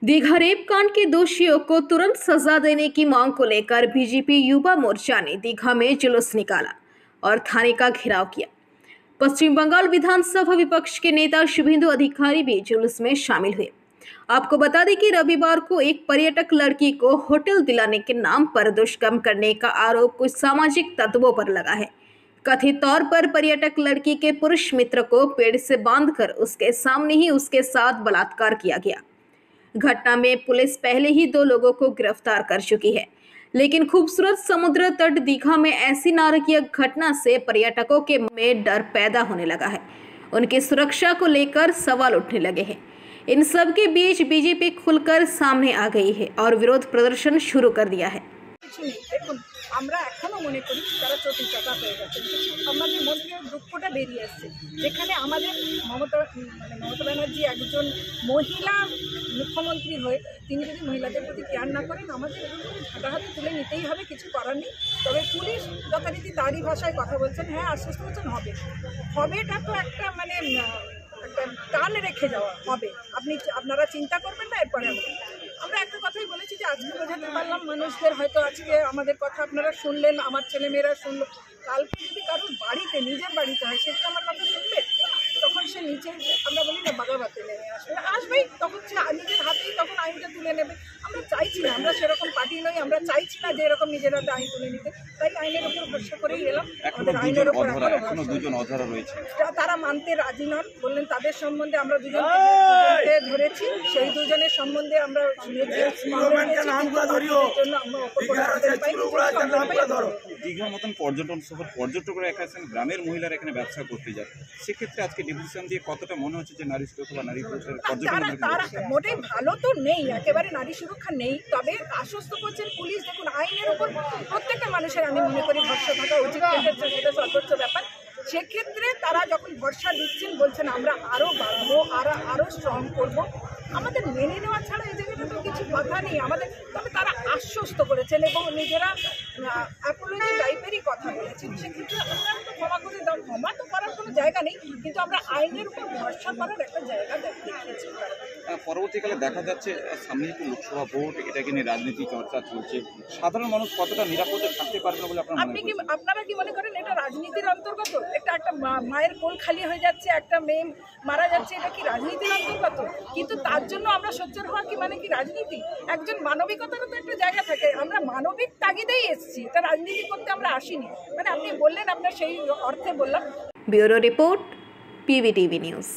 Digha rape कांड के दोषियों को तुरंत सजा देने की मांग को लेकर बीजेपी युवा मोर्चा ने दीघा में जुलूस निकाला और थाने का घेराव किया। पश्चिम बंगाल विधानसभा विपक्ष के नेता शुभेंदु अधिकारी भी जुलूस में शामिल हुए। आपको बता दें कि रविवार को एक पर्यटक लड़की को होटल दिलाने के नाम पर दुष्कर्म करने का आरोप कुछ सामाजिक तत्वों पर लगा है। कथित तौर पर पर्यटक लड़की के पुरुष मित्र को पेड़ से बांधकर उसके सामने ही उसके साथ बलात्कार किया गया। घटना में पुलिस पहले ही 2 लोगों को गिरफ्तार कर चुकी है, लेकिन खूबसूरत समुद्र तट दीघा में ऐसी नारकीय घटना से पर्यटकों के में डर पैदा होने लगा है। उनकी सुरक्षा को लेकर सवाल उठने लगे हैं। इन सब के बीच बीजेपी खुलकर सामने आ गई है और विरोध प्रदर्शन शुरू कर दिया है। আমরা এখনো মনে করি তারা চটিচাটা হয়ে গেছে। আমাদের মধ্যে দুঃখটা বেরিয়ে আসছে, যেখানে আমাদের মমতা ব্যানার্জি একজন মহিলা মুখ্যমন্ত্রী হয়ে তিনি যদি মহিলাদের প্রতি কেয়ার না করেন, আমাদের হাতে তুলে নিতেই হবে, কিছু করার নেই। তবে পুলিশ যথারীতি তারই ভাষায় কথা বলছেন, হ্যাঁ আশ্বস্ত করছেন হবেটা তো একটা একটা টান রেখে যাওয়া হবে। আপনারা চিন্তা করবেন না, এরপরে আমরা একটা কথাই বলেছি যে আজকে বোঝাতে পারলাম মানুষদের, হয়তো আজকে আমাদের কথা আপনারা শুনলেন, আমার ছেলেমেয়েরা শুনলো, কালকে যদি কারোর বাড়িতে নিজের বাড়িতে হয় সেটা আমার কথা শুনবে, তখন সে নিচে আমরা বলি না বাগাবাতে নেমে আসবেই, তখন সে নিজের হাতেই তখন আইনটা তুলে নেবে। আমরা চাইছি না, আমরা সেরকম পার্টি নই, আমরা চাইছি না যে এরকম নিজের হাতে আইন তুলে নিতে। তাই আইনের উপর ভরসা করেই এলাম। আমাদের আইনের উপর তারা মানতে রাজি নন, বললেন তাদের সম্বন্ধে আমরা দুজনকে ধরেছি, সেই দুজনের সম্বন্ধে আমরা দীঘার মতন পর্যটন শহর, পর্যটকরা এখানে গ্রামের মহিলারা এখানে ব্যবসা করতে যায়, সেক্ষেত্রে আজকে ডিভিশন দিয়ে কতটা মনে হচ্ছে যে নারী সুরক্ষা বা নারী মোটেই ভালো তো নেই, একেবারে নারী সুরক্ষা নেই। তবে আশ্বস্ত করছেন পুলিশ। দেখুন, আইনের উপর প্রত্যেকটা মানুষের আমি মনে করি ভরসা থাকা উচিত, সেটা সর্বোচ্চ ব্যাপার। সেক্ষেত্রে তারা যখন ভরসা দিচ্ছেন, বলছেন আমরা আরও বাড়বো, আরও স্ট্রং করবো, আমাদের মেনে নেওয়া ছাড়া এই জায়গাটা তো কিছু কথা নেই আমাদের। তবে তারা আশ্বস্ত করেছেন এবং নিজেরা অ্যাপোলজি টাইপেরই কথা বলেছেন। সেক্ষেত্রে আমরা তো ক্ষমা করে দাও, ক্ষমা তো করার কোনো জায়গা নেই, কিন্তু আমরা আইনের উপর ভরসা করার একটা জায়গা দেখিয়েছি। পরবর্তীকালে দেখা যাচ্ছে সামনে একটু লোকসভা ভোট, এটাকে নিয়ে রাজনীতি চর্চা চলছে, সাধারণ মানুষ কতটা নিরাপদে থাকতে পারবে না বলে আপনারা কি মনে করেন এটা রাজনীতির অন্তর্গত? একটা মায়ের কোল খালি হয়ে যাচ্ছে, একটা মেয়ে মারা যাচ্ছে, এটা কি রাজনীতির অন্তর্গত? কিন্তু তার জন্য আমরা সোচ্চার হওয়া কি মানে কি রাজনীতি? একজন মানবিকতারও তো একটা জায়গা থাকে, আমরা মানবিক তাগিদেই এসেছি, তা রাজনীতি করতে আমরা আসিনি। মানে আপনি বললেন, আপনার সেই অর্থে বললাম। Bureau report, PVTV news.